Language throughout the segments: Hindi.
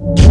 Jai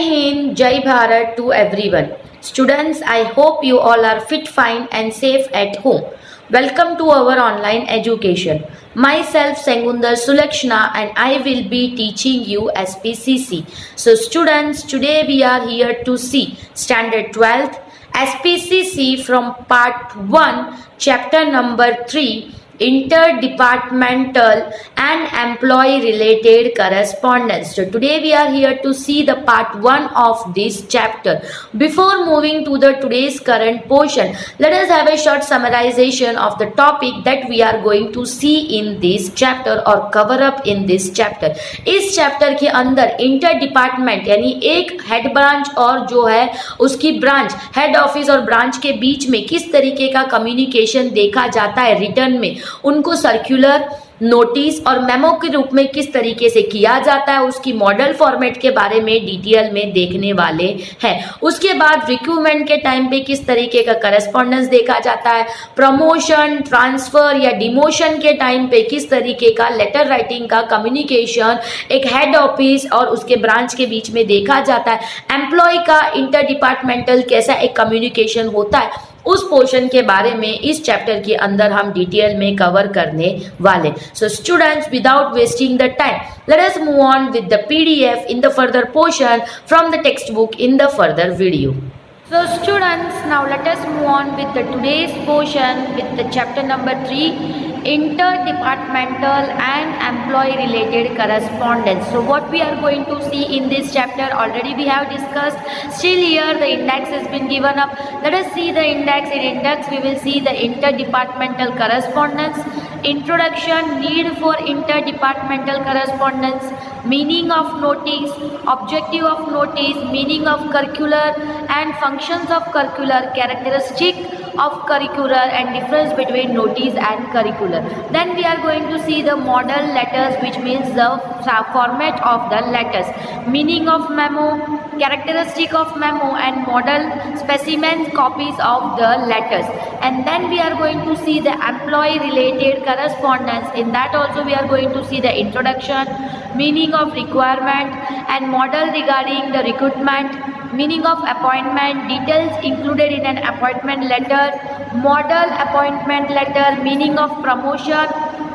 Hind, Jai Bharat to everyone. Students, I hope you all are fit, fine and safe at home. Welcome to our online education. Myself Sengundar Sulakshna and I will be teaching you SPCC. So students, today we are here to see Standard 12th SPCC from Part 1, Chapter number 3, Interdepartmental and employee related correspondence. So today we are here to see the part 1 of this chapter. Before moving to the today's current portion, let us have a short summarization of the topic that we are going to see in this chapter or cover up in this chapter. इस चैप्टर के अंदर इंटर डिपार्टमेंट यानी एक हेड ब्रांच और जो है उसकी ब्रांच, हेड ऑफिस और ब्रांच के बीच में किस तरीके का कम्युनिकेशन देखा जाता है रिटर्न में, उनको सर्कुलर, नोटिस और मेमो के रूप में किस तरीके से किया जाता है, उसकी मॉडल फॉर्मेट के बारे में डिटेल में देखने वाले हैं। उसके बाद रिक्रूटमेंट के टाइम पे किस तरीके का करस्पॉन्डेंस देखा जाता है, प्रमोशन, ट्रांसफर या डिमोशन के टाइम पे किस तरीके का लेटर राइटिंग का कम्युनिकेशन एक हेड ऑफिस और उसके ब्रांच के बीच में देखा जाता है, एम्प्लॉय का इंटर डिपार्टमेंटल कैसा एक कम्युनिकेशन होता है, उस पोर्शन के बारे में इस चैप्टर के अंदर हम डिटेल में कवर करने वाले। So students, without wasting the time, let us move on with the PDF in the further portion from the textbook in the further video. So students, now let us move on with the today's portion with the chapter number 3, interdepartmental and employee related correspondence. So what we are going to see in this chapter already we have discussed. Still here the index has been given up. Let us see the index. In index we will see the interdepartmental correspondence, introduction, need for interdepartmental correspondence, meaning of notice, objective of notice, meaning of curricular and functions of curricular, characteristic of curricular and difference between notice and curricular. Then we are going to see the model letters, which means the format of the letters, meaning of memo, characteristic of memo and model specimen copies of the letters. And then we are going to see the employee related correspondence. In that also we are going to see the introduction, meaning of requirement and model regarding the recruitment, meaning of appointment, details included in an appointment letter, model appointment letter, meaning of promotion,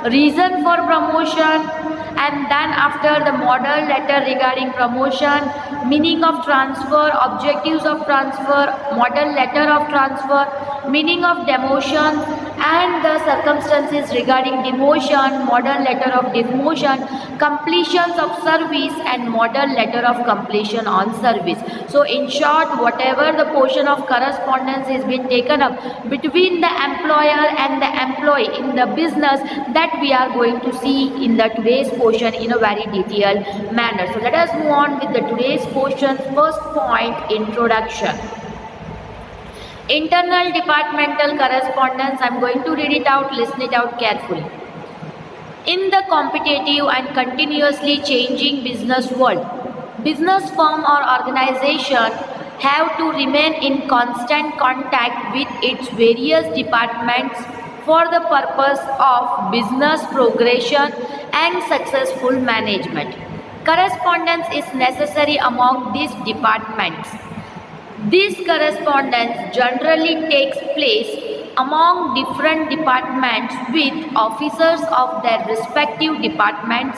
reason for promotion, and then after the model letter regarding promotion, meaning of transfer, objectives of transfer, model letter of transfer, meaning of demotion and the circumstances regarding demotion, model letter of demotion, completions of service and model letter of completion on service. So in short, whatever the portion of correspondence is been taken up between the employer and the employee in the business, that we are going to see in the today's portion in a very detailed manner. So let us move on with the today's portion. First point, introduction. Internal departmental correspondence. I am going to read it out, listen it out carefully. In the competitive and continuously changing business world, business firm or organization have to remain in constant contact with its various departments for the purpose of business progression and successful management. Correspondence is necessary among these departments. This correspondence generally takes place among different departments with officers of their respective departments.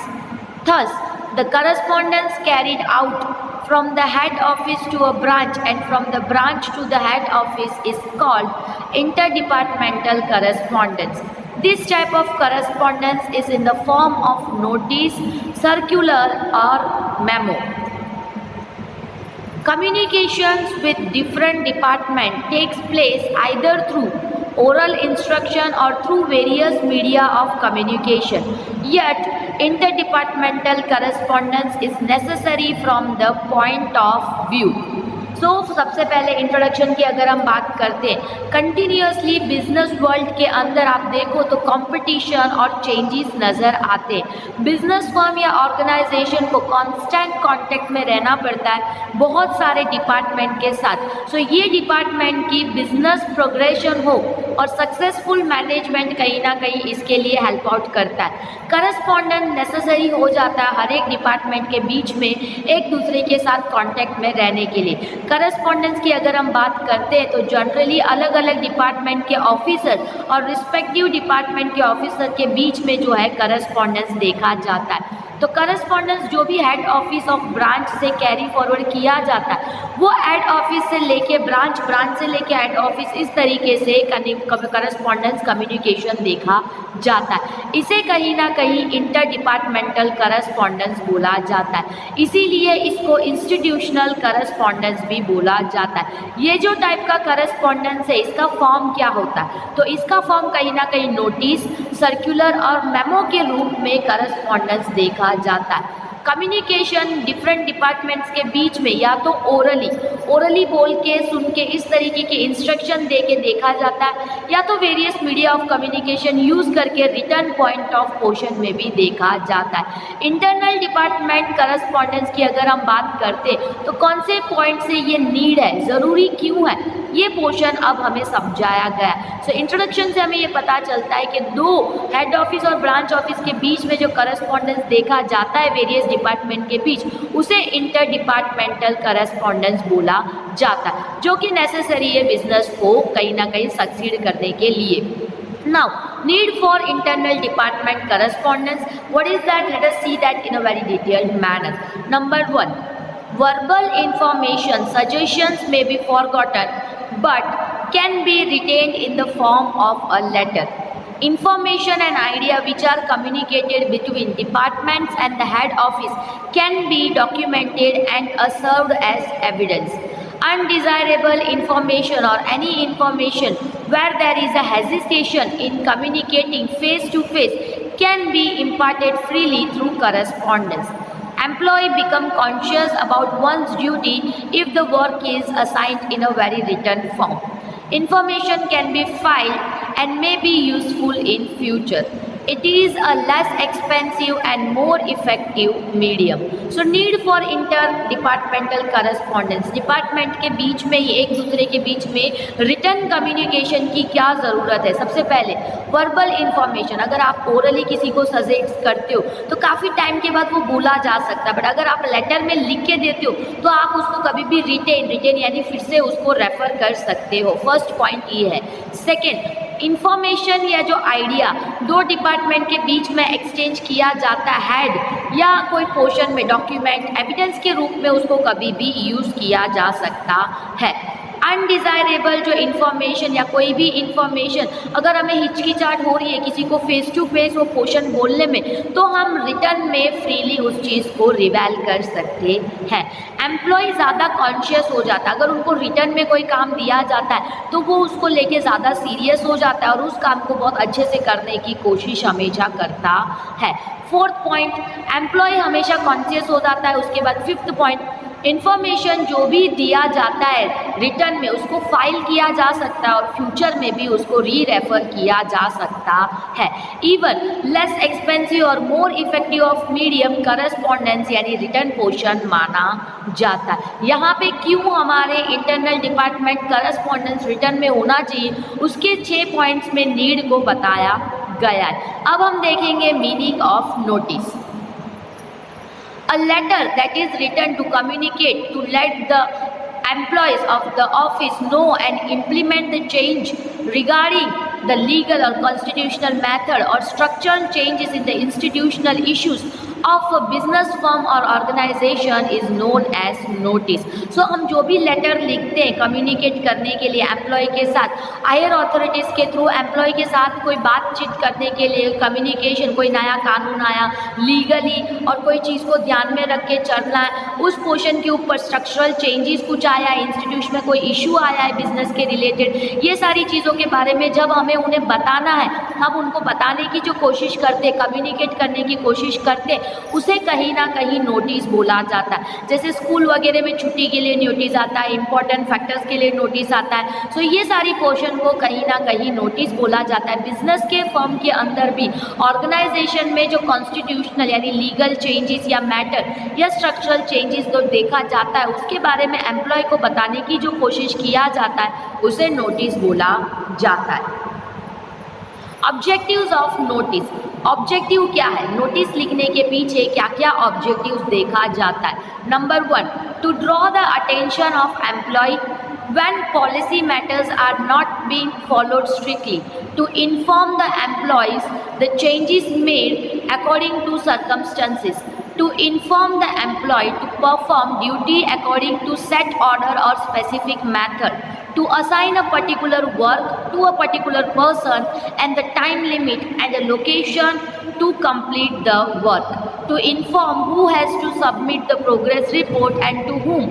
Thus, the correspondence carried out from the head office to a branch and from the branch to the head office is called interdepartmental correspondence. This type of correspondence is in the form of notice, circular or memo. Communications with different departments takes place either through oral instruction or through various media of communication. Yet, interdepartmental correspondence is necessary from the point of view. सो सबसे पहले इंट्रोडक्शन की अगर हम बात करते हैं, कंटिन्यूसली बिजनेस वर्ल्ड के अंदर आप देखो तो कंपटीशन और चेंजेस नज़र आते हैं। बिजनेस फर्म या ऑर्गेनाइजेशन को कांस्टेंट कांटेक्ट में रहना पड़ता है बहुत सारे डिपार्टमेंट के साथ। सो ये डिपार्टमेंट की बिजनेस प्रोग्रेशन हो और सक्सेसफुल मैनेजमेंट कहीं ना कहीं इसके लिए हेल्प आउट करता है। करस्पॉन्डेंट नेसेसरी हो जाता है हर एक डिपार्टमेंट के बीच में एक दूसरे के साथ कांटेक्ट में रहने के लिए। करस्पॉन्डेंस की अगर हम बात करते हैं तो जनरली अलग अलग डिपार्टमेंट के ऑफिसर और रिस्पेक्टिव डिपार्टमेंट के ऑफिसर के बीच में जो है करस्पॉन्डेंस देखा जाता है। तो करस्पॉन्डेंस जो भी हेड ऑफिस ऑफ ब्रांच से कैरी फॉरवर्ड किया जाता है वो हेड ऑफिस से लेके ब्रांच, ब्रांच से लेके हेड ऑफिस, इस तरीके से करस्पॉन्डेंस कम्युनिकेशन देखा जाता है। इसे कहीं ना कहीं इंटर डिपार्टमेंटल करस्पॉन्डेंस बोला जाता है, इसीलिए इसको इंस्टीट्यूशनल करस्पॉन्डेंस भी बोला जाता है। ये जो टाइप का करस्पॉन्डेंस है इसका फॉर्म क्या होता है, तो इसका फॉर्म कहीं ना कहीं नोटिस, सर्कुलर और मेमो के रूप में करस्पॉन्डेंस देखा जाता है। कम्युनिकेशन डिफरेंट डिपार्टमेंट्स के बीच में या तो ओरली बोल के, सुन के, इस तरीके के इंस्ट्रक्शन दे के देखा जाता है, या तो various media of communication use करके रिटर्न पॉइंट ऑफ क्वेश्चन में भी देखा जाता है। इंटरनल डिपार्टमेंट करस्पॉन्डेंस की अगर हम बात करते तो कौन से पॉइंट से ये नीड है, ज़रूरी क्यों है, ये पोर्शन अब हमें समझाया गया। सो इंट्रोडक्शन से हमें ये पता चलता है कि दो हेड ऑफिस और ब्रांच ऑफिस के बीच में जो करस्पॉन्डेंस देखा जाता है वेरियस डिपार्टमेंट के बीच, उसे इंटर डिपार्टमेंटल करस्पॉन्डेंस बोला जाता है, जो कि नेसेसरी है बिजनेस को कहीं ना कहीं सक्सीड करने के लिए। Now, need for internal department correspondence. What is that? Let us see that in a very detailed manner. Number 1, verbal information suggestions may be forgotten but can be retained in the form of a letter. Information and idea which are communicated between departments and the head office can be documented and served as evidence. Undesirable information or any information where there is a hesitation in communicating face to face can be imparted freely through correspondence. Employee become conscious about one's duty if the work is assigned in a very written form. Information can be filed and may be useful in future. It is a less expensive and more effective medium. So need for interdepartmental correspondence. Department के बीच में ही एक दूसरे के बीच में रिटर्न कम्युनिकेशन की क्या ज़रूरत है। सबसे पहले वर्बल इंफॉर्मेशन, अगर आप ओरली किसी को सजेस्ट करते हो तो काफ़ी टाइम के बाद वो भूला जा सकता है, बट अगर आप लेटर में लिख के देते हो तो आप उसको कभी भी रिटेन यानी फिर से उसको रेफर कर सकते हो। फर्स्ट पॉइंट ये है। सेकेंड, इंफॉर्मेशन या जो आइडिया दो डिपार्टमेंट के बीच में एक्सचेंज किया जाता है हेड या कोई पोर्शन में डॉक्यूमेंट एविडेंस के रूप में उसको कभी भी यूज़ किया जा सकता है। अनडिज़ायरेबल जो इन्फॉर्मेशन या कोई भी इन्फॉर्मेशन अगर हमें हिचकिचाहट हो रही है किसी को फेस टू फेस वो पोर्शन बोलने में, तो हम रिटर्न में फ्रीली उस चीज़ को रिवेल कर सकते हैं। एम्प्लॉय ज़्यादा कॉन्शियस हो जाता है, अगर उनको रिटर्न में कोई काम दिया जाता है तो वो उसको लेके ज़्यादा सीरियस हो जाता है और उस काम को बहुत अच्छे से करने की कोशिश हमेशा करता है। फोर्थ पॉइंट, एम्प्लॉय हमेशा कॉन्शियस हो जाता है। उसके बाद फिफ्थ पॉइंट, इन्फॉर्मेशन जो भी दिया जाता है रिटर्न में उसको फाइल किया जा सकता है और फ्यूचर में भी उसको रेफर किया जा सकता है। इवन लेस एक्सपेंसिव और more effective of medium correspondence यानी रिटर्न पोर्शन माना जाता है। यहाँ पे क्यों हमारे इंटरनल डिपार्टमेंट करस्पॉन्डेंस रिटर्न में होना चाहिए उसके 6 पॉइंट्स में नीड को बताया गया है। अब हम देखेंगे meaning of notice. A letter that is written to communicate, to let the employees of the office know and implement the change regarding the legal or constitutional method or structural changes in the institutional issues of a business firm or organization is known as notice. So हम जो भी लेटर लिखते हैं कम्युनिकेट करने के लिए एम्प्लॉय के साथ, हायर अथॉरिटीज़ के थ्रू एम्प्लॉय के साथ कोई बातचीत करने के लिए कम्युनिकेशन, कोई नया कानून आया लीगली और कोई चीज़ को ध्यान में रख के चलना है, उस पोर्शन के ऊपर स्ट्रक्चरल चेंजेस कुछ आया है, इंस्टीट्यूशन में कोई इशू आया है बिजनेस के रिलेटेड, ये सारी चीज़ों के बारे में जब हमें उन्हें बताना है हम उनको बताने की जो कोशिश करते, कम्युनिकेट करने की कोशिश करते, उसे कहीं ना कहीं नोटिस बोला जाता है। जैसे स्कूल वगैरह में छुट्टी के लिए नोटिस आता है, इंपॉर्टेंट फैक्टर्स के लिए नोटिस आता है। सो ये सारी पोर्शन को कहीं ना कहीं नोटिस बोला जाता है। बिजनेस के फर्म के अंदर भी ऑर्गेनाइजेशन में जो कॉन्स्टिट्यूशनल यानी लीगल चेंजेस या मैटर या स्ट्रक्चरल चेंजेस जो देखा जाता है, उसके बारे में एम्प्लॉय को बताने की जो कोशिश किया जाता है, उसे नोटिस बोला जाता है। Objectives of notice. ऑब्जेक्टिव क्या है? नोटिस लिखने के पीछे क्या क्या ऑब्जेक्टिव्स देखा जाता है? Number 1, to draw the attention of employ when policy matters are not being followed strictly, to inform the employees the changes made according to circumstances, to inform the employee to perform duty according to set order or specific method, to assign a particular work to a particular person and the time limit and the location to complete the work, to inform who has to submit the progress report and to whom,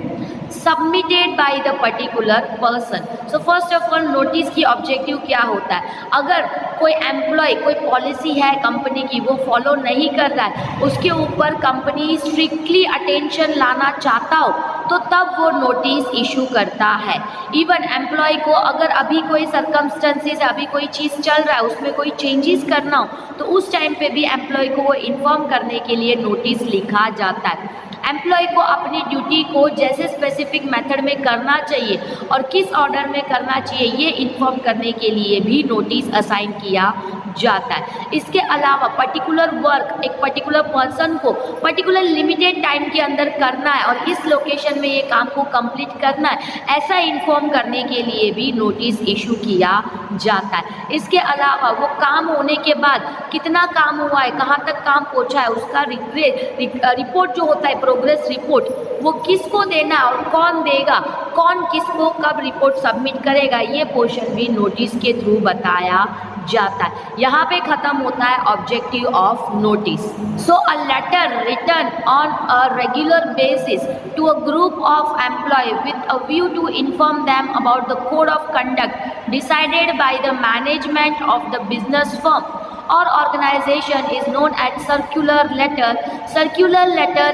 submitted by the particular person. So first of all notice की ऑब्जेक्टिव क्या होता है? अगर कोई एम्प्लॉय कोई पॉलिसी है कंपनी की, वो फॉलो नहीं कर रहा है, उसके ऊपर कंपनी स्ट्रिक्टली अटेंशन लाना चाहता हो, तो तब वो नोटिस इशू करता है। इवन एम्प्लॉय को अगर अभी कोई सर्कमस्टेंसेस, अभी कोई चीज़ चल रहा है, उसमें कोई चेंजेस करना हो, तो उस टाइम पे भी एम्प्लॉय को वो इन्फॉर्म करने के लिए नोटिस लिखा जाता है। एम्प्लॉय को अपनी ड्यूटी को जैसे स्पेसिफिक मेथड में करना चाहिए और किस ऑर्डर में करना चाहिए, ये इन्फॉर्म करने के लिए भी नोटिस असाइन किया जाता है। इसके अलावा पर्टिकुलर वर्क एक पर्टिकुलर पर्सन को पर्टिकुलर लिमिटेड टाइम के अंदर करना है और इस लोकेशन में ये काम को कंप्लीट करना है, ऐसा इन्फॉर्म करने के लिए भी नोटिस इशू किया जाता है। इसके अलावा वो काम होने के बाद कितना काम हुआ है, कहाँ तक काम पहुँचा है, उसका रिपोर्ट जो होता है, प्रोग्रेस रिपोर्ट, वो किसको देना और कौन देगा, कौन किसको कब रिपोर्ट सबमिट करेगा, ये पोर्शन भी नोटिस के थ्रू बताया जाता है। यहाँ पे खत्म होता है objective of notice. So a letter written on a regular basis to a group of employ with a view to inform them about the code of conduct decided by the management of the business firm or organization is known as circular letter. Circular letter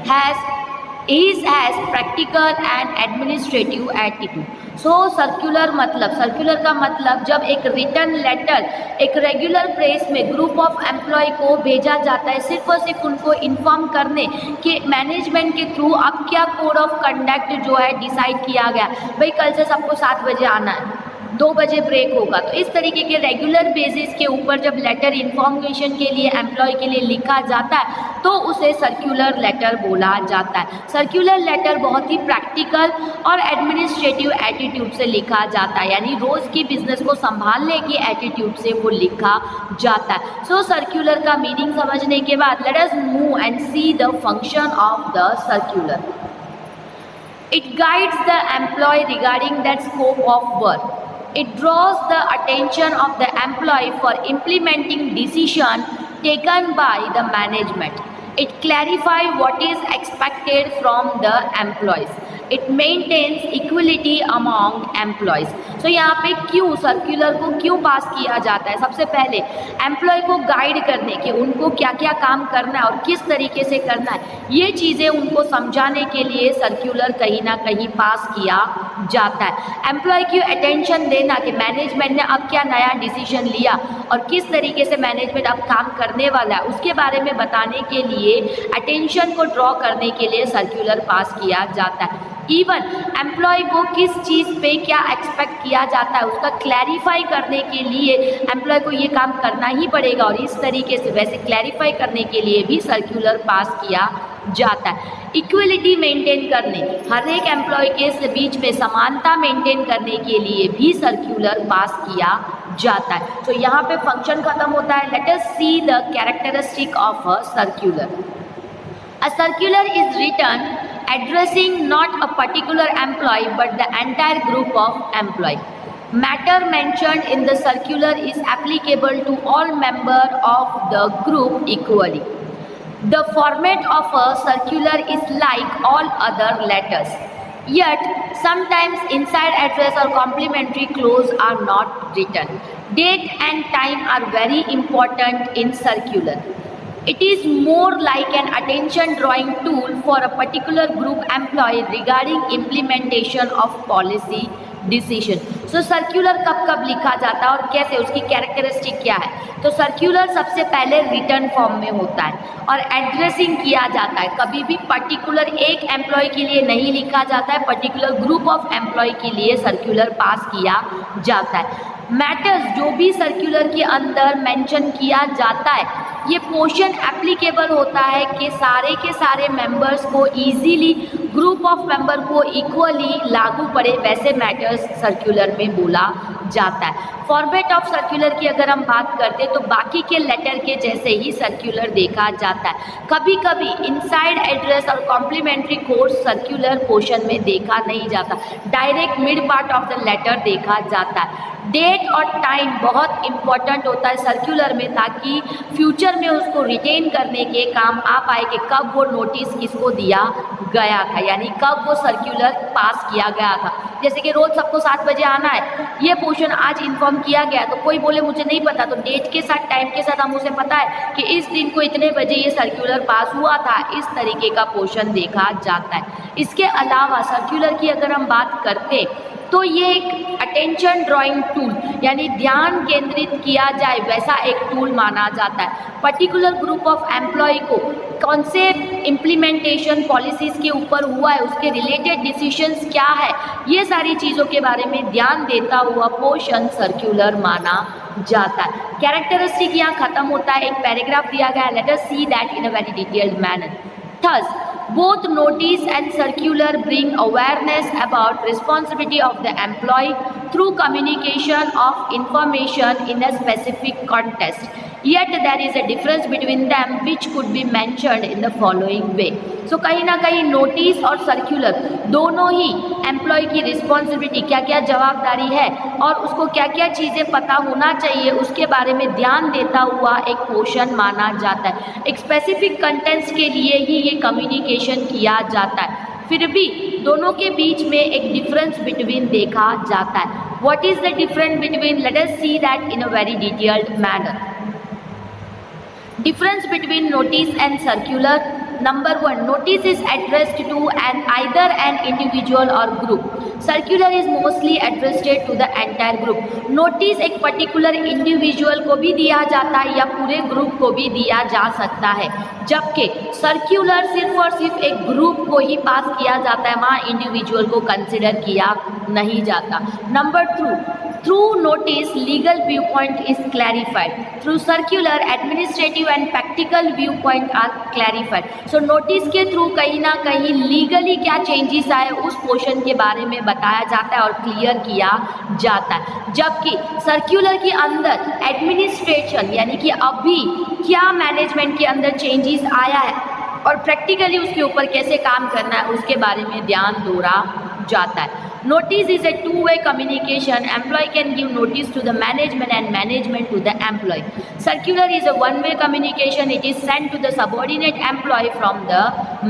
has practical and administrative attitude. So circular का मतलब जब एक रिटर्न लेटर एक रेगुलर प्रेस में ग्रुप ऑफ एम्प्लॉय को भेजा जाता है, सिर्फ और सिर्फ उनको इन्फॉर्म करने कि मैनेजमेंट के थ्रू अब क्या कोड ऑफ कंडक्ट जो है डिसाइड किया गया, भाई कल से सबको 7 बजे आना है, 2 बजे ब्रेक होगा। तो इस तरीके के रेगुलर बेसिस के ऊपर जब लेटर इन्फॉर्मेशन के लिए एम्प्लॉय के लिए लिखा जाता है, तो उसे सर्कुलर लेटर बोला जाता है। सर्कुलर लेटर बहुत ही प्रैक्टिकल और एडमिनिस्ट्रेटिव एटीट्यूड से लिखा जाता है, यानी रोज़ की बिजनेस को संभालने की एटीट्यूड से वो लिखा जाता है। सो सर्कुलर का मीनिंग समझने के बाद let us move and see the function of the circular. It guides the employ regarding that scope of work. It draws the attention of the employee for implementing decision taken by the management. It clarifies what is expected from the employees. It maintains equality among employees. So यहाँ पे क्यों सर्कुलर को क्यों पास किया जाता है? सबसे पहले एम्प्लॉय को गाइड करने के, उनको क्या क्या काम करना है और किस तरीके से करना है, ये चीज़ें उनको समझाने के लिए सर्कुलर कहीं ना कहीं पास किया जाता है। एम्प्लॉय की अटेंशन देना कि मैनेजमेंट ने अब क्या नया डिसीजन लिया और किस तरीके से मैनेजमेंट अब काम करने वाला है, उसके बारे में बताने के लिए अटेंशन को ड्रॉ करने के लिए सर्कुलर पास किया जाता है। इवन एम्प्लॉय को किस चीज़ पे क्या एक्सपेक्ट किया जाता है, उसका क्लैरिफाई करने के लिए एम्प्लॉय को ये काम करना ही पड़ेगा और इस तरीके से वैसे क्लैरिफाई करने के लिए भी सर्कुलर पास किया जाता है। इक्वलिटी मेंटेन करने, हर एक एम्प्लॉय के बीच में समानता मेंटेन करने के लिए भी सर्कुलर पास किया जाता है। तो यहाँ पे फंक्शन खत्म होता है। Let us see the characteristic of a circular. A circular is written addressing not a particular employee but the entire group of employees. Matter mentioned in the circular is applicable to all members of the group equally. The format of a circular is like all other letters. Yet, sometimes inside address or complimentary clause are not written. Date and time are very important in circular. It is more like an attention drawing tool for a particular group employee regarding implementation of policy decision. So circular कब कब लिखा जाता है और कैसे, उसकी कैरेक्टरिस्टिक क्या है? तो सर्क्यूलर सबसे पहले रिटर्न फॉर्म में होता है और एड्रेसिंग किया जाता है। कभी भी पर्टिकुलर एक एम्प्लॉय के लिए नहीं लिखा जाता है, पर्टिकुलर ग्रुप ऑफ एम्प्लॉय के लिए सर्क्यूलर पास किया जाता है। मैटर्स जो भी सर्क्यूलर के अंदर मेंशन किया जाता है, ये पोर्शन एप्लीकेबल होता है कि सारे मेंबर्स को इजीली, ग्रुप ऑफ मेंबर को इक्वली लागू पड़े, वैसे मैटर्स सर्क्यूलर में बोला जाता है। फॉर्मेट ऑफ सर्क्यूलर की अगर हम बात करते हैं तो बाकी के लेटर के जैसे ही सर्क्यूलर देखा जाता है। कभी कभी इनसाइड एड्रेस और कॉम्प्लीमेंट्री कोड सर्क्यूलर पोर्शन में देखा नहीं जाता, direct mid part of the letter देखा जाता है। डेट और टाइम बहुत इंपॉर्टेंट होता है सर्क्यूलर में, ताकि फ्यूचर में उसको रिटेन करने के काम आ पाए कि कब वो नोटिस किसको दिया गया था, यानी कब वो सर्क्यूलर पास किया गया था। जैसे कि रोज़ सबको 7 बजे आना है, ये पोर्शन आज इन्फॉर्म किया गया, तो कोई बोले मुझे नहीं पता, तो डेट के साथ टाइम के साथ हम उसे पता है कि इस दिन को इतने बजे ये सर्क्यूलर पास हुआ था। इस तरीके का पोर्शन देखा जाता है। इसके अलावा सर्क्यूलर की अगर हम बात करते तो ये एक अटेंशन ड्राइंग टूल, यानी ध्यान केंद्रित किया जाए वैसा एक टूल माना जाता है। पर्टिकुलर ग्रुप ऑफ एम्प्लॉय को कौन से इम्प्लीमेंटेशन पॉलिसीज़ के ऊपर हुआ है, उसके रिलेटेड डिसीजंस क्या है, ये सारी चीज़ों के बारे में ध्यान देता हुआ पोर्शन सर्क्यूलर माना जाता है। कैरेक्टरिस्टिक यहाँ खत्म होता है, एक पैराग्राफ दिया गया है, let us see that in a very detailed manner. Thus, both notice and circular bring awareness about responsibility of the employee through communication of information in a specific context. Yet there is a difference between them which could be mentioned in the following way. So कहीं ना कहीं नोटिस और सर्क्यूलर दोनों ही एम्प्लॉय की रिस्पॉन्सिबिलिटी, क्या क्या जवाबदारी है और उसको क्या क्या चीज़ें पता होना चाहिए, उसके बारे में ध्यान देता हुआ एक पोर्शन माना जाता है। एक स्पेसिफिक कंटेंट्स के लिए ही ये कम्युनिकेशन किया जाता है, फिर भी दोनों के बीच में एक डिफरेंस बिटवीन देखा जाता है। What is the difference between? Let us see that in a very detailed manner. Difference between notice and circular. Number 1, notice is addressed to either an individual or group. Circular is mostly addressed to the entire group. Notice एक particular individual को भी दिया जाता है या पूरे ग्रुप को भी दिया जा सकता है, जबकि सर्क्यूलर सिर्फ और सिर्फ एक ग्रुप को ही पास किया जाता है, वहाँ इंडिविजुअल को कंसिडर किया नहीं जाता। Number 2, through notice legal viewpoint is clarified, through circular administrative and practical viewpoint are clarified. So notice के थ्रू कहीं ना कहीं लीगली क्या चेंजेस आए उस पोर्शन के बारे में बताया जाता है और क्लियर किया जाता है, जबकि सर्क्यूलर के अंदर एडमिनिस्ट्रेशन यानी कि अभी क्या मैनेजमेंट के अंदर चेंजेस आया है और प्रैक्टिकली उसके ऊपर कैसे काम करना है उसके बारे में ध्यान दोहरा जाता है। Notice is a two-way communication. Employee can give notice to the management and management to the employee. Circular is a one-way communication. It is sent to the subordinate employee from the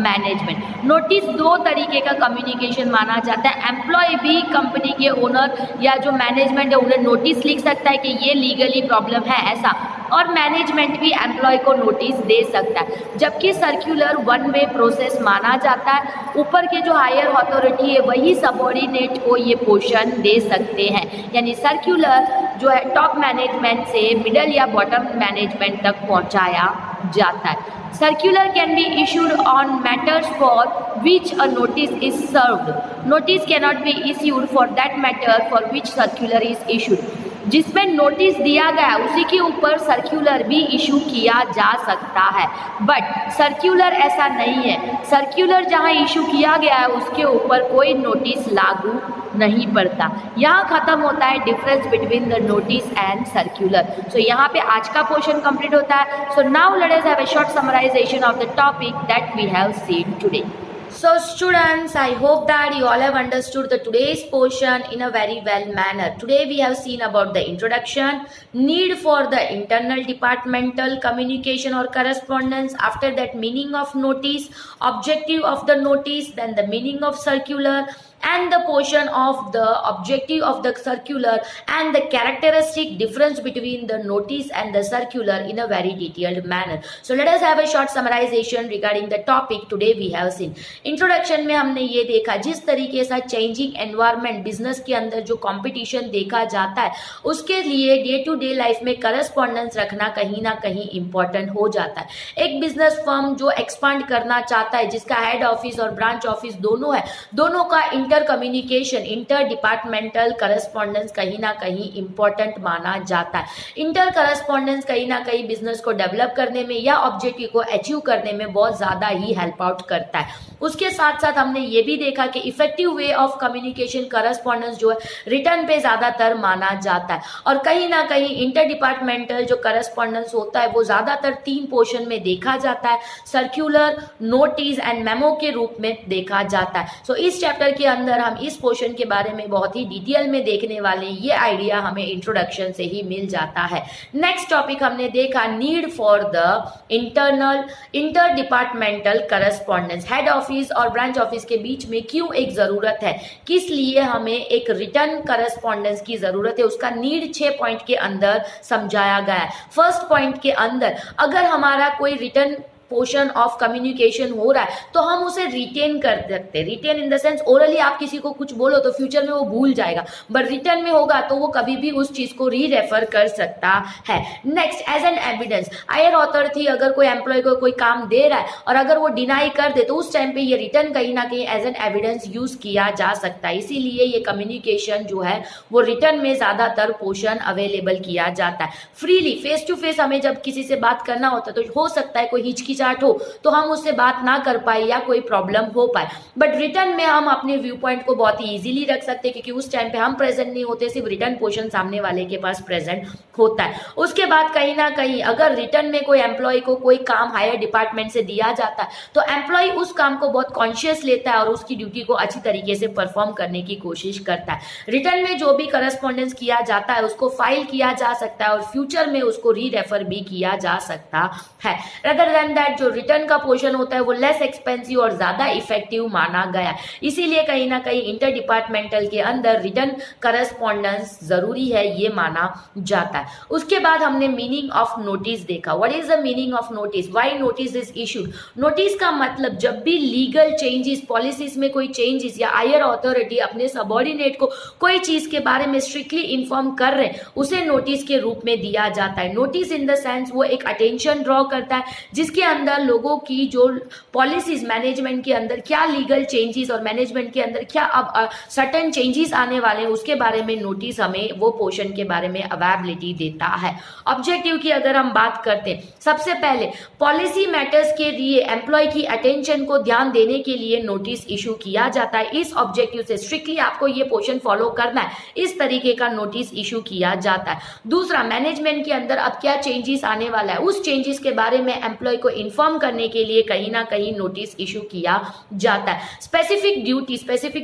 management. Notice दो तरीके का communication माना जाता है। Employee भी कंपनी के ओनर या जो मैनेजमेंट है उन्हें नोटिस लिख सकता है कि ये लीगली प्रॉब्लम है ऐसा, और मैनेजमेंट भी एम्प्लॉय को नोटिस दे सकता है, जबकि सर्क्यूलर वन वे प्रोसेस माना जाता है। ऊपर के जो हायर अथॉरिटी है वही सबऑर्डिनेट को ये पोर्शन दे सकते हैं, यानी सर्क्यूलर जो है टॉप मैनेजमेंट से मिडल या बॉटम मैनेजमेंट तक पहुंचाया जाता है। Circular can be issued on matters for which a notice is served. Notice cannot be issued for that matter for which circular is issued. जिसमें नोटिस दिया गया उसी के ऊपर सर्क्यूलर भी इशू किया जा सकता है, बट सर्क्यूलर ऐसा नहीं है। सर्क्यूलर जहां इशू किया गया है उसके ऊपर कोई नोटिस लागू नहीं पड़ता। यहाँ खत्म होता है difference between the notice and circular. So यहाँ पे आज का पोर्शन कंप्लीट होता है। So now let us have a short summarization of the topic that we have seen today. So students, I hope that you all have understood the today's portion in a very well manner. Today we have seen about the introduction, need for the internal departmental communication or correspondence, after that meaning of notice, objective of the notice, then the meaning of circular, and the portion of the objective of the circular and the characteristic difference between the notice and the circular in a very detailed manner. So let us have a short summarization regarding the topic today we have seen. Introduction में हमने ये देखा जिस तरीके से चेंजिंग एनवायरनमेंट बिजनेस के अंदर जो कंपटीशन देखा जाता है उसके लिए डे टू डे लाइफ में करस्पॉन्डेंस रखना कहीं ना कहीं इंपॉर्टेंट हो जाता है। एक बिजनेस फर्म जो एक्सपांड करना चाहता है जिसका हेड ऑफिस और ब्रांच ऑफिस दोनों है, दोनों का inter communication inter departmental correspondence कहीं ना कहीं इंपॉर्टेंट माना जाता है। इंटर करस्पॉन्डेंस कहीं ना कहीं बिजनेस को डेवलप करने में या ऑब्जेक्टिव को अचीव करने में बहुत ज्यादा ही हेल्प आउट करता है। उसके साथ साथ हमने ये भी देखा कि effective way of communication correspondence जो है रिटर्न पे ज्यादातर माना जाता है और कहीं ना कहीं इंटर डिपार्टमेंटल जो करस्पॉन्डेंस होता है वो ज्यादातर 3 पोर्शन में देखा जाता है, सर्क्यूलर, नोटिस एंड मेमो के रूप में देखा जाता है। सो इस चैप्टर के अंदर हम इस पोर्शन के बारे में बहुत ही डिटेल में देखने वाले हैं। ये आइडिया हमें इंट्रोडक्शन से ही मिल जाता है। नेक्स्ट टॉपिक हमने देखा need for the inter departmental correspondence, head office और ब्रांच ऑफिस के बीच में क्यों एक जरूरत है, किस लिए हमें एक रिटर्न करस्पॉन्डेंस की जरूरत है, उसका नीड 6 पॉइंट के अंदर समझाया गया है। फर्स्ट पॉइंट के अंदर अगर हमारा कोई रिटर्न पोर्शन ऑफ कम्युनिकेशन हो रहा है तो हम उसे रिटेन कर सकते हैं। Written in the sense orally आप किसी को कुछ बोलो तो फ्यूचर में वो भूल जाएगा, बट रिटर्न में होगा तो वो कभी भी उस चीज को री रेफर कर सकता है। Next, as an evidence, higher authority अगर कोई एम्प्लॉय को कोई काम दे रहा है और अगर वो डिनाई कर दे तो उस टाइम पे ये रिटर्न कहीं ना कहीं एज एन एविडेंस यूज किया जा सकता है। इसीलिए ये कम्युनिकेशन जो है वो रिटर्न में ज्यादातर पोर्शन अवेलेबल किया जाता है। फ्रीली फेस टू फेस हमें जब किसी से बात करना होता है तो हो सकता है कोई हिचकिचाहट हो तो हम उससे बात ना कर पाए या कोई प्रॉब्लम हो पाए, बट रिटर्न में हम अपने व्यू पॉइंट को बहुत ही इजीली रख सकते हैं क्योंकि उस टाइम पे हम प्रेजेंट नहीं होते, सिर्फ रिटर्न पोर्शन सामने वाले के पास प्रेजेंट होता है। उसके बाद कहीं ना कहीं अगर रिटर्न में कोई एम्प्लॉय को कोई काम हायर डिपार्टमेंट से दिया जाता है तो एम्प्लॉय उस काम को बहुत कॉन्शियस लेता है और उसकी ड्यूटी को अच्छी तरीके से परफॉर्म करने की कोशिश करता है। रिटर्न में जो भी करस्पॉन्डेंस किया जाता है उसको फाइल किया जा सकता है और फ्यूचर में उसको री रेफर भी किया जा सकता है। रदर देन दैट जो रिटर्न का पोर्शन होता है वो लेस एक्सपेंसिव और ज्यादा इफेक्टिव माना गया, इसीलिए कहीं ना कहीं इंटर डिपार्टमेंटल के अंदर रिटर्न करस्पॉन्डेंस जरूरी है ये माना जाता है। उसके बाद हमने मीनिंग ऑफ नोटिस देखा। What is the meaning of notice, why notice is issued. Notice का मतलब जब भी लीगल चेंजेस, पॉलिसीज में कोई चेंजेस या हायर अथॉरिटी अपने सबऑर्डिनेट को कोई चीज के बारे में स्ट्रिक्टली इन्फॉर्म कर रहे हैं उसे नोटिस के रूप में दिया जाता है। नोटिस इन द सेंस वो एक अटेंशन ड्रॉ करता है जिसके अंदर लोगों की जो पॉलिसीज मैनेजमेंट के अंदर क्या लीगल चेंजेस और मैनेजमेंट के अंदर क्या अब सर्टेन चेंजेस आने वाले हैं उसके बारे में नोटिस हमें वो पोर्शन के बारे में अवेलेबिलिटी देता है। ऑब्जेक्टिव की अगर हम बात करते हैं, सबसे पहले पॉलिसी मैटर्स के लिए एम्प्लॉय की अटेंशन को ध्यान देने के लिए नोटिस इशू किया जाता है। इस ऑब्जेक्टिव से स्ट्रिक्टली आपको ये पोर्शन फॉलो करना है, इस तरीके का नोटिस इशू किया जाता है। दूसरा, मैनेजमेंट के अंदर अब क्या चेंजेस आने वाला है उस चेंजेस के बारे में एम्प्लॉय को इन्फॉर्म करने के लिए कहीं ना कहीं नोटिस इशू किया जाता है। स्पेसिफिक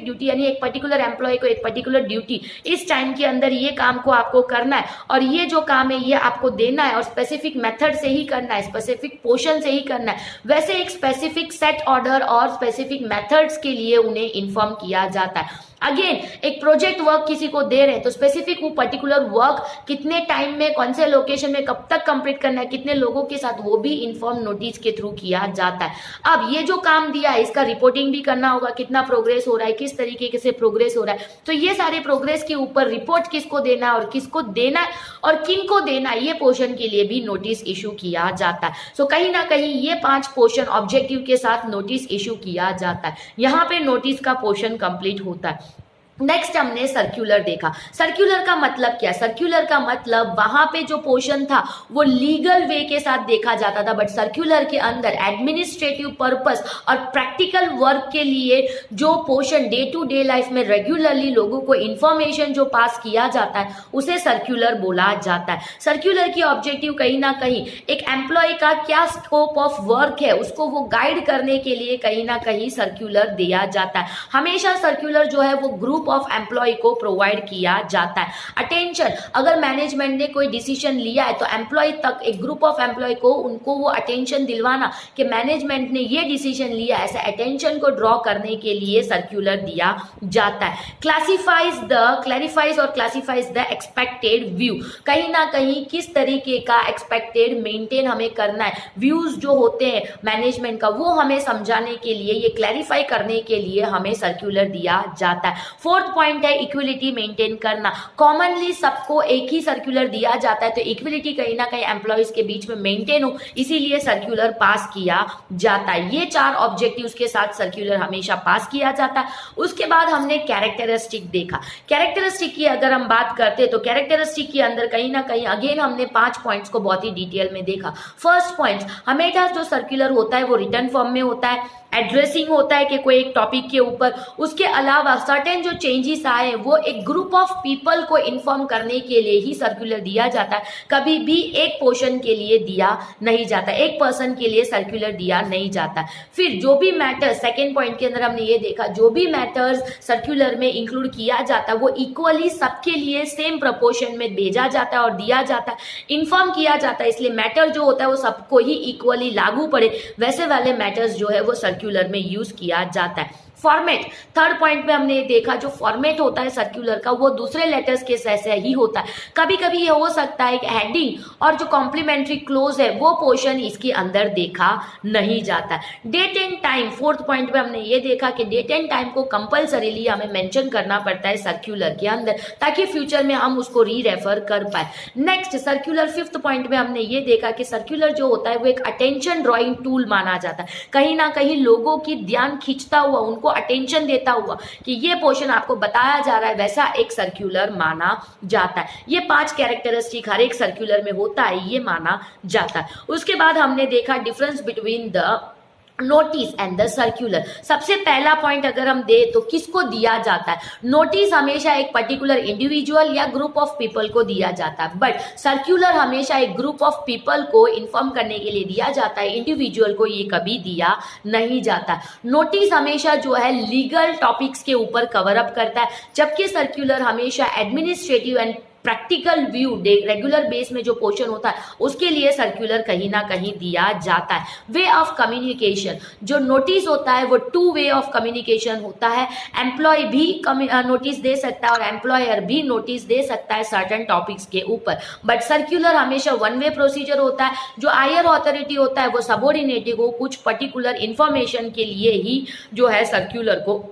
ड्यूटी यानी एक पर्टिकुलर एम्प्लॉय को एक पर्टिकुलर ड्यूटी इस टाइम के अंदर ये काम को आपको करना है और ये जो काम है ये आपको देना है और स्पेसिफिक मेथड से ही करना है, स्पेसिफिक पोर्शन से ही करना है। वैसे एक स्पेसिफिक सेट ऑर्डर और स्पेसिफिक मेथड्स के लिए उन्हें इन्फॉर्म किया जाता है। अगेन, एक प्रोजेक्ट वर्क किसी को दे रहे हैं तो स्पेसिफिक वो पर्टिकुलर वर्क कितने टाइम में, कौन से लोकेशन में, कब तक कंप्लीट करना है, कितने लोगों के साथ, वो भी इन्फॉर्म नोटिस के थ्रू किया जाता है। अब ये जो काम दिया है इसका रिपोर्टिंग भी करना होगा, कितना प्रोग्रेस हो रहा है, किस तरीके से प्रोग्रेस हो रहा है, तो ये सारे प्रोग्रेस के ऊपर रिपोर्ट किसको देना है और किसको देना है और किन को देना है, ये पोर्शन के लिए भी नोटिस इशू किया जाता है। सो कहीं ना कहीं ये 5 पोर्शन ऑब्जेक्टिव के साथ नोटिस इशू किया जाता है। यहाँ पे नोटिस का पोर्शन कंप्लीट होता है। नेक्स्ट हमने सर्क्यूलर देखा। सर्क्यूलर का मतलब क्या? सर्क्यूलर का मतलब वहां पे जो पोर्शन था वो लीगल वे के साथ देखा जाता था, बट सर्क्यूलर के अंदर एडमिनिस्ट्रेटिव पर्पस और प्रैक्टिकल वर्क के लिए जो portion day to day life में रेगुलरली लोगों को इंफॉर्मेशन जो पास किया जाता है उसे सर्क्यूलर बोला जाता है। सर्क्यूलर की ऑब्जेक्टिव कहीं ना कहीं एक एम्प्लॉय का क्या स्कोप ऑफ वर्क है उसको वो गाइड करने के लिए कहीं ना कहीं सर्क्यूलर दिया जाता है। हमेशा सर्क्यूलर जो है वो ग्रुप ग्रुप ऑफ एम्प्लॉय को प्रोवाइड किया जाता है। अटेंशन, अगर मैनेजमेंट ने कोई डिसीजन लिया है तो एम्प्लॉय तक, एक ग्रुप ऑफ एम्प्लॉय को, उनको वो अटेंशन दिलवाना कि मैनेजमेंट ने ये डिसीजन लिया, ऐसे अटेंशन को ड्रॉ करने के लिए सर्क्यूलर दिया जाता है। क्लैरिफाइज और क्लासिफाइज द एक्सपेक्टेड व्यू, कहीं ना कहीं किस तरीके का एक्सपेक्टेड मेंटेन हमें करना है, व्यूज जो होते हैं मैनेजमेंट का, वो हमें समझाने के लिए, ये क्लैरिफाई करने के लिए हमें सर्क्यूलर दिया जाता है। फोर्थ पॉइंट है इक्विलिटी मेंटेन करना। कॉमनली सबको एक ही सर्क्यूलर दिया जाता है तो इक्विलिटी कहीं ना कहीं एम्प्लॉयज के बीच में मेंटेन हो, इसीलिए सर्क्यूलर पास किया जाता है। ये 4 ऑब्जेक्टिव्स के साथ सर्क्यूलर हमेशा पास किया जाता है। उसके बाद हमने कैरेक्टरिस्टिक देखा। कैरेक्टरिस्टिक की अगर हम बात करते हैं तो कैरेक्टरिस्टिक के अंदर कहीं ना कहीं अगेन हमने 5 पॉइंट्स को बहुत ही डिटेल में देखा। फर्स्ट पॉइंट, हमेशा जो सर्क्यूलर होता है वो रिटन फॉर्म में होता है, एड्रेसिंग होता है कि कोई एक टॉपिक के ऊपर। उसके अलावा सर्टेन जो चेंजेस आए वो एक ग्रुप ऑफ पीपल को इन्फॉर्म करने के लिए ही सर्क्यूलर दिया जाता है, कभी भी एक पोर्शन के लिए दिया नहीं जाता, एक पर्सन के लिए सर्क्यूलर दिया नहीं जाता। फिर जो भी मैटर्स, सेकेंड पॉइंट के अंदर हमने ये देखा, जो भी मैटर्स सर्क्यूलर में इंक्लूड किया जाता है वो इक्वली सबके लिए सेम प्रपोर्शन में भेजा जाता है और दिया जाता है, इन्फॉर्म किया जाता है, इसलिए मैटर जो होता है वो सबको ही इक्वली लागू पड़े, वैसे वाले मैटर्स जो है वो सर्क्यूलर में यूज किया जाता है। फॉर्मेट, थर्ड पॉइंट पे हमने देखा जो फॉर्मेट होता है सर्क्यूलर का वो दूसरे लेटर्स के जैसे ही होता है। कभी कभी ये हो सकता है कि हेडिंग और जो कॉम्प्लीमेंट्री क्लोज है वो पोर्शन इसके अंदर देखा नहीं जाता है। Date and time, fourth point पे हमने ये देखा कि डेट एंड टाइम को कंपलसरीली हमें मेंशन करना पड़ता है सर्क्यूलर के अंदर, ताकि फ्यूचर में हम उसको री रेफर कर पाए। नेक्स्ट सर्क्यूलर, फिफ्थ पॉइंट में हमने ये देखा कि सर्क्यूलर जो होता है वो एक अटेंशन ड्रॉइंग टूल माना जाता है, कहीं ना कहीं लोगों की ध्यान खींचता हुआ, उनको अटेंशन देता हुआ कि ये पोर्शन आपको बताया जा रहा है, वैसा एक सर्क्यूलर माना जाता है। ये 5 कैरेक्टरिस्टिक हर एक सर्क्यूलर में होता है, ये माना जाता है। उसके बाद हमने देखा difference between the notice and the circular. सबसे पहला पॉइंट अगर हम दे तो किसको दिया जाता है, नोटिस हमेशा एक पर्टिकुलर इंडिविजुअल या ग्रुप ऑफ पीपल को दिया जाता है, बट सर्क्यूलर हमेशा एक ग्रुप ऑफ पीपल को इन्फॉर्म करने के लिए दिया जाता है, इंडिविजुअल को ये कभी दिया नहीं जाता। नोटिस हमेशा जो है लीगल टॉपिक्स के ऊपर कवर अप करता है, जबकि सर्क्यूलर हमेशा administrative and practical view regular base में जो पोर्शन होता है उसके लिए सर्क्यूलर कहीं ना कहीं दिया जाता है। वे ऑफ कम्युनिकेशन, जो नोटिस होता है वो 2 वे ऑफ कम्युनिकेशन होता है, एम्प्लॉय भी नोटिस दे सकता है और एम्प्लॉयर भी नोटिस दे सकता है सर्टेन टॉपिक्स के ऊपर, बट सर्क्यूलर हमेशा 1 वे प्रोसीजर होता है। जो हायर अथॉरिटी होता है वो सबऑर्डिनेट को कुछ पर्टिकुलर इंफॉर्मेशन के लिए ही जो है सर्क्यूलर को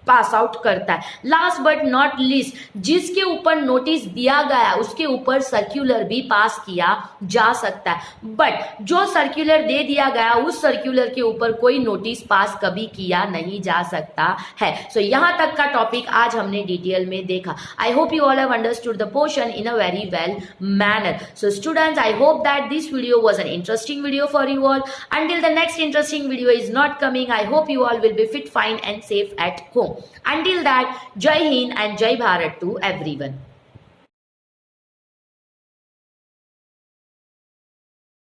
पास आउट करता है। लास्ट बट नॉट लीस्ट, जिसके ऊपर नोटिस दिया गया उसके ऊपर सर्क्यूलर भी पास किया जा सकता है, बट जो सर्क्यूलर दे दिया गया उस सर्क्यूलर के ऊपर कोई नोटिस पास कभी किया नहीं जा सकता है। सो यहां तक का टॉपिक आज हमने डिटेल में देखा। I hope you all have understood the portion in a very well manner. So students, I hope that this video was an interesting video for you all. Until the next interesting video is not coming, I hope you all will be fit, fine and safe at home. Until that, Jai Hind and Jai Bharat to everyone.